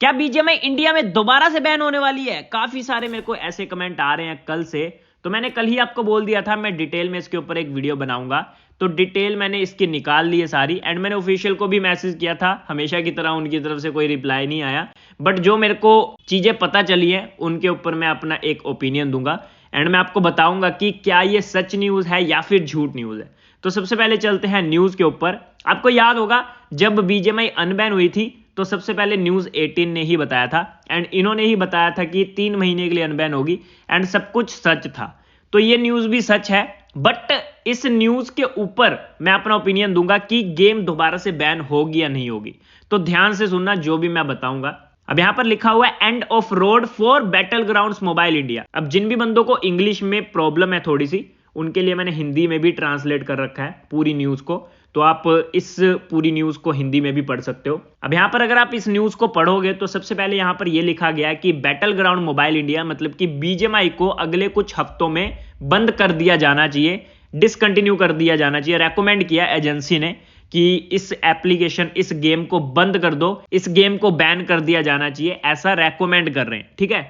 क्या BGMI India में दोबारा से बैन होने वाली है? काफी सारे मेरे को ऐसे कमेंट आ रहे हैं कल से। तो मैंने कल ही आपको बोल दिया था मैं डिटेल में इसके ऊपर एक वीडियो बनाऊंगा। तो डिटेल मैंने इसकी निकाल ली है सारी, एंड मैंने ऑफिशियल को भी मैसेज किया था, हमेशा की तरह उनकी तरफ से कोई रिप्लाई नहीं आया। बट जो मेरे को चीजें पता चली हैं उनके ऊपर मैं अपना एक ओपिनियन दूंगा, एंड मैं आपको बताऊंगा कि क्या ये सच न्यूज है या फिर झूठ न्यूज है। तो सबसे पहले चलते हैं न्यूज के ऊपर। आपको याद होगा जब बीजीएमआई अनबैन हुई थी तो सबसे पहले न्यूज 18 ने ही बताया था, एंड इन्होंने ही बताया था कि 3 महीने के लिए अनबैन होगी, एंड सब कुछ सच था। तो ये न्यूज भी सच है, बट इस न्यूज के ऊपर मैं अपना ओपिनियन दूंगा कि गेम दोबारा से बैन होगी या नहीं होगी। तो ध्यान से सुनना जो भी मैं बताऊंगा। अब यहां पर लिखा हुआ है end of road for battle grounds mobile India. अब जिन भी बंदों को इंग्लिश में प्रॉब्लम है थोड़ी सी, उनके लिए मैंने हिंदी में भी ट्रांसलेट कर रखा है पूरी न्यूज को, तो आप इस पूरी न्यूज को हिंदी में भी पढ़ सकते हो। अब यहां पर अगर आप इस न्यूज को पढ़ोगे तो सबसे पहले यहां पर यह लिखा गया है कि बैटल ग्राउंड मोबाइल इंडिया मतलब कि बीजीएमआई को अगले कुछ हफ्तों में बंद कर दिया जाना चाहिए, डिसकंटिन्यू कर दिया जाना चाहिए। रेकमेंड किया एजेंसी ने कि इस एप्लीकेशन, इस गेम को बंद कर दो, इस गेम को बैन कर दिया जाना चाहिए, ऐसा रेकमेंड कर रहे हैं। ठीक है,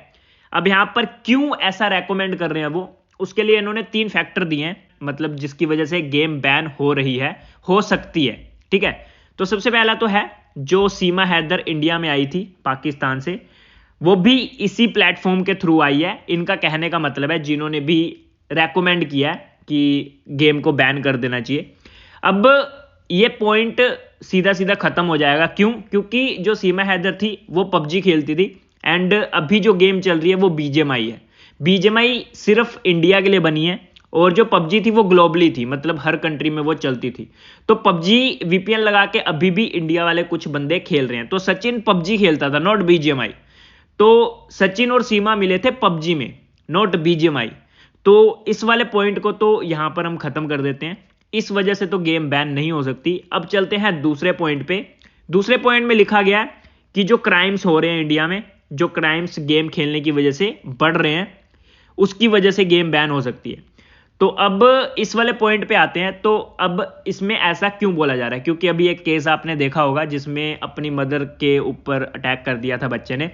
अब यहां पर क्यों ऐसा रेकमेंड कर रहे हैं वो, उसके लिए इन्होंने 3 फैक्टर दिए हैं, मतलब जिसकी वजह से गेम बैन हो रही है, हो सकती है। ठीक है, तो सबसे पहला तो है जो सीमा हैदर इंडिया में आई थी पाकिस्तान से, वो भी इसी प्लेटफॉर्म के थ्रू आई है। इनका कहने का मतलब है जिन्होंने भी रेकमेंड किया है कि गेम को बैन कर देना चाहिए। अब ये पॉइंट सीधा सीधा खत्म हो जाएगा। क्यों? क्योंकि जो सीमा हैदर थी वो पबजी खेलती थी, एंड अभी जो गेम चल रही है वो बीजीएमआई है। बीजीएमआई सिर्फ इंडिया के लिए बनी है, और जो पबजी थी वो ग्लोबली थी, मतलब हर कंट्री में वो चलती थी। तो पबजी वीपीएन लगा के अभी भी इंडिया वाले कुछ बंदे खेल रहे हैं। तो सचिन पबजी खेलता था, नॉट बीजीएमआई। तो सचिन और सीमा मिले थे पबजी में, नॉट बीजीएमआई। तो इस वाले पॉइंट को तो यहां पर हम खत्म कर देते हैं। इस वजह से तो गेम बैन नहीं हो सकती। अब चलते हैं दूसरे पॉइंट पे। दूसरे पॉइंट में लिखा गया है कि जो क्राइम्स हो रहे हैं इंडिया में, जो क्राइम्स गेम खेलने की वजह से बढ़ रहे हैं, उसकी वजह से गेम बैन हो सकती है। तो अब इस वाले पॉइंट पे आते हैं। तो अब इसमें ऐसा क्यों बोला जा रहा है? क्योंकि अभी एक केस आपने देखा होगा जिसमें अपनी मदर के ऊपर अटैक कर दिया था बच्चे ने,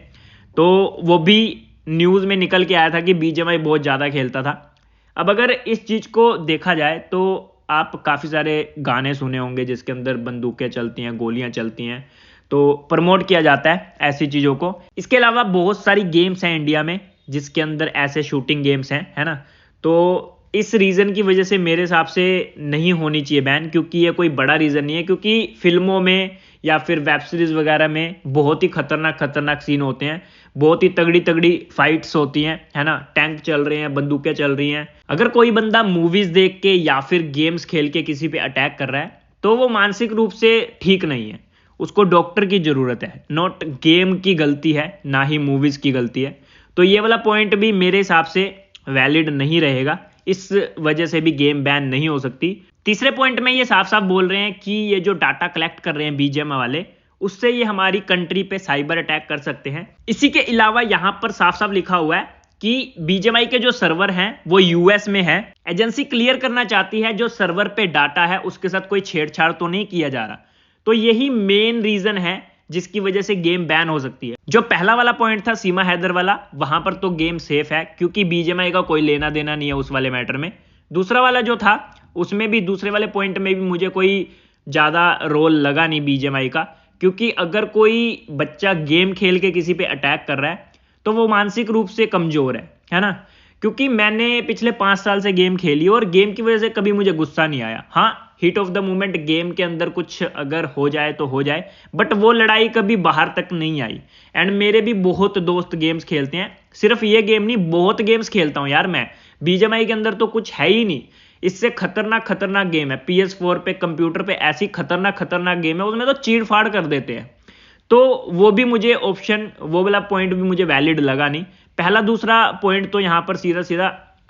तो वो भी न्यूज में निकल के आया था कि बीजीएमआई बहुत ज्यादा खेलता था। अब अगर इस चीज को देखा जाए तो आप काफी सारे गाने सुने होंगे जिसके अंदर बंदूकें चलती हैं, गोलियां चलती हैं, तो प्रमोट किया जाता है ऐसी चीजों को। इसके अलावा बहुत सारी गेम्स हैं इंडिया में जिसके अंदर ऐसे शूटिंग गेम्स हैं, है ना। तो इस रीजन की वजह से मेरे हिसाब से नहीं होनी चाहिए बैन, क्योंकि ये कोई बड़ा रीजन नहीं है। क्योंकि फिल्मों में या फिर वेब सीरीज वगैरह में बहुत ही खतरनाक खतरनाक सीन होते हैं, बहुत ही तगड़ी तगड़ी फाइट्स होती हैं, है ना। टैंक चल रहे हैं, बंदूकें चल रही हैं। अगर कोई बंदा मूवीज देख के या फिर गेम्स खेल के किसी पे अटैक कर रहा है तो वो मानसिक रूप से ठीक नहीं है, उसको डॉक्टर की जरूरत है। नॉट गेम की गलती है, ना ही मूवीज की गलती है। तो ये वाला पॉइंट भी मेरे हिसाब से वैलिड नहीं रहेगा, इस वजह से भी गेम बैन नहीं हो सकती। तीसरे पॉइंट में ये साफ साफ बोल रहे हैं कि ये जो डाटा कलेक्ट कर रहे हैं बीजीएमआई वाले, उससे ये हमारी कंट्री पे साइबर अटैक कर सकते हैं। इसी के अलावा यहां पर साफ साफ लिखा हुआ है कि बीजीएमआई के जो सर्वर हैं वो यूएस में है। एजेंसी क्लियर करना चाहती है जो सर्वर पे डाटा है उसके साथ कोई छेड़छाड़ तो नहीं किया जा रहा। तो यही मेन रीजन है जिसकी वजह से गेम बैन हो सकती है। जो पहला वाला पॉइंट था सीमा हैदर वाला, वहां पर तो गेम सेफ है क्योंकि बीजीएमआई का कोई लेना देना नहीं है उस वाले मैटर में। दूसरा वाला जो था उसमें भी, दूसरे वाले पॉइंट में भी मुझे कोई ज्यादा रोल लगा नहीं बीजीएमआई का, क्योंकि अगर कोई बच्चा गेम खेल के किसी पे अटैक कर रहा है तो वो मानसिक रूप से कमजोर है ना। क्योंकि मैंने पिछले 5 साल से गेम खेली और गेम की वजह से कभी मुझे गुस्सा नहीं आया। हाँ, heat of the moment game के अंदर कुछ अगर हो जाए तो हो जाए, बट वो लड़ाई कभी बाहर तक नहीं आई। एंड मेरे भी बहुत दोस्त गेम्स खेलते हैं, सिर्फ ये गेम नहीं बहुत गेम्स खेलता हूं यार मैं। बीजीएमआई के अंदर तो कुछ है ही नहीं, इससे खतरनाक खतरनाक गेम है। PS4 पे, कंप्यूटर पे ऐसी खतरनाक खतरनाक गेम है, उसमें तो चीड़ फाड़ कर देते हैं। तो वो भी मुझे ऑप्शन, वो वाला पॉइंट भी मुझे वैलिड लगा नहीं। पहला दूसरा पॉइंट तो यहां पर सीधा सीधा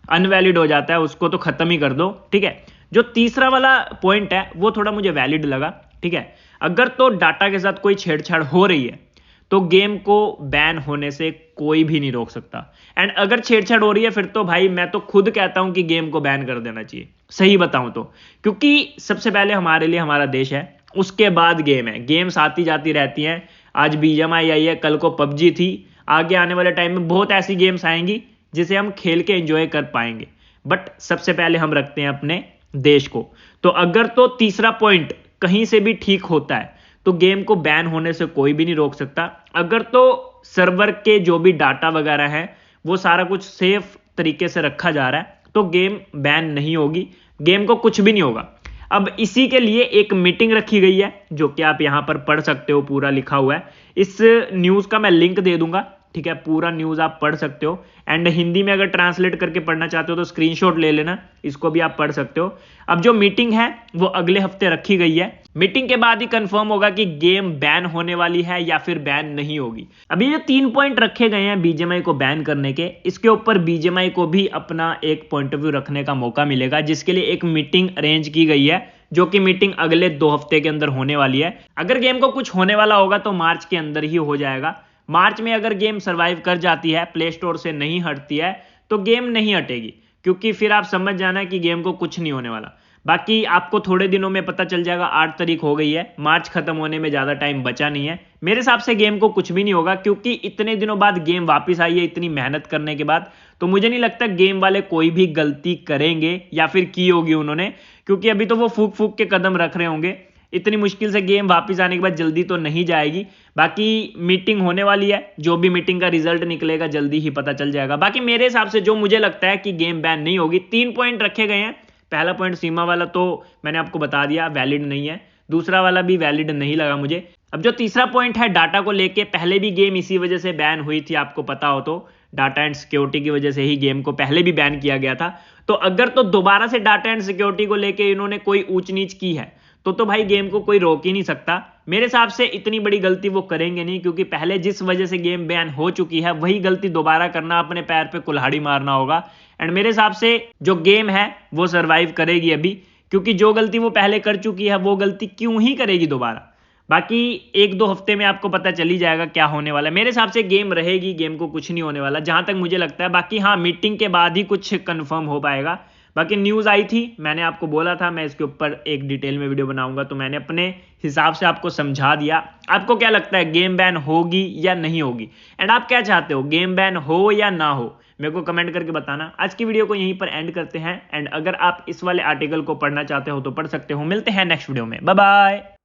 अनवैलिड हो जाता है, उसको तो खत्म ही कर दो। ठीक है, जो तीसरा वाला पॉइंट है वो थोड़ा मुझे वैलिड लगा। ठीक है, अगर तो डाटा के साथ कोई छेड़छाड़ हो रही है तो गेम को बैन होने से कोई भी नहीं रोक सकता। एंड अगर छेड़छाड़ हो रही है फिर तो भाई मैं तो खुद कहता हूं कि गेम को बैन कर देना चाहिए, सही बताऊं तो। क्योंकि सबसे पहले हमारे लिए हमारा देश है, उसके बाद गेम है। गेम्स आती जाती रहती हैं, आज BGMI आई है, कल को PUBG थी, आगे आने वाले टाइम में बहुत ऐसी गेम्स आएंगी जिसे हम खेल के एंजॉय कर पाएंगे। बट सबसे पहले हम रखते हैं अपने देश को। तो अगर तो तीसरा पॉइंट कहीं से भी ठीक होता है तो गेम को बैन होने से कोई भी नहीं रोक सकता। अगर तो सर्वर के जो भी डाटा वगैरह है वो सारा कुछ सेफ तरीके से रखा जा रहा है तो गेम बैन नहीं होगी, गेम को कुछ भी नहीं होगा। अब इसी के लिए एक मीटिंग रखी गई है जो कि आप यहां पर पढ़ सकते हो, पूरा लिखा हुआ है। इस न्यूज का मैं लिंक दे दूंगा, ठीक है, पूरा न्यूज आप पढ़ सकते हो। एंड हिंदी में अगर ट्रांसलेट करके पढ़ना चाहते हो तो स्क्रीनशॉट ले लेना, इसको भी आप पढ़ सकते हो। अब जो मीटिंग है वो अगले हफ्ते रखी गई है। मीटिंग के बाद ही कंफर्म होगा कि गेम बैन होने वाली है या फिर बैन नहीं होगी। अभी ये 3 पॉइंट रखे गए हैं BGMI को बैन करने के, इसके ऊपर BGMI को भी अपना एक पॉइंट ऑफ व्यू रखने का मौका मिलेगा, जिसके लिए एक मीटिंग अरेंज की गई है, जो कि मीटिंग अगले 2 हफ्ते के अंदर होने वाली है। अगर गेम को कुछ होने वाला होगा तो मार्च के अंदर ही हो जाएगा। मार्च में अगर गेम सरवाइव कर जाती है, प्ले स्टोर से नहीं हटती है, तो गेम नहीं हटेगी, क्योंकि फिर आप समझ जाना कि गेम को कुछ नहीं होने वाला। बाकी आपको थोड़े दिनों में पता चल जाएगा, 8 तारीख हो गई है, मार्च खत्म होने में ज्यादा टाइम बचा नहीं है। मेरे हिसाब से गेम को कुछ भी नहीं होगा, क्योंकि इतने दिनों बाद गेम वापस आई है, इतनी मेहनत करने के बाद। तो मुझे नहीं लगता गेम वाले कोई भी गलती करेंगे या फिर की होगी उन्होंने, क्योंकि अभी तो वो फूक फूक के कदम रख रहे होंगे। इतनी मुश्किल से गेम वापस आने के बाद जल्दी तो नहीं जाएगी। बाकी मीटिंग होने वाली है, जो भी मीटिंग का रिजल्ट निकलेगा जल्दी ही पता चल जाएगा। बाकी मेरे हिसाब से जो मुझे लगता है कि गेम बैन नहीं होगी, 3 पॉइंट रखे गए हैं। पहला पॉइंट सीमा वाला तो मैंने आपको बता दिया वैलिड नहीं है, दूसरा वाला भी वैलिड नहीं लगा मुझे। अब जो तीसरा पॉइंट है डाटा को लेके, पहले भी गेम इसी वजह से बैन हुई थी, आपको पता हो तो, डाटा एंड सिक्योरिटी की वजह से ही गेम को पहले भी बैन किया गया था। तो अगर तो दोबारा से डाटा एंड सिक्योरिटी को लेके इन्होंने कोई ऊंच नीच की है तो भाई गेम को कोई रोक ही नहीं सकता। मेरे हिसाब से इतनी बड़ी गलती वो करेंगे नहीं, क्योंकि पहले जिस वजह से गेम बैन हो चुकी है वही गलती दोबारा करना, अपने पैर पे कुल्हाड़ी मारना होगा। एंड मेरे हिसाब से जो गेम है वो सरवाइव करेगी अभी, क्योंकि जो गलती वो पहले कर चुकी है वो गलती क्यों ही करेगी दोबारा। बाकी 1-2 हफ्ते में आपको पता चल ही जाएगा क्या होने वाला है। मेरे हिसाब से गेम रहेगी, गेम को कुछ नहीं होने वाला जहां तक मुझे लगता है। बाकी हाँ, मीटिंग के बाद ही कुछ कंफर्म हो पाएगा। बाकी न्यूज़ आई थी, मैंने आपको बोला था मैं इसके ऊपर एक डिटेल में वीडियो बनाऊंगा, तो मैंने अपने हिसाब से आपको समझा दिया। आपको क्या लगता है, गेम बैन होगी या नहीं होगी? एंड आप क्या चाहते हो, गेम बैन हो या ना हो? मेरे को कमेंट करके बताना। आज की वीडियो को यहीं पर एंड करते हैं। एंड अगर आप इस वाले आर्टिकल को पढ़ना चाहते हो तो पढ़ सकते हो। मिलते हैं नेक्स्ट वीडियो में, बाय बाय।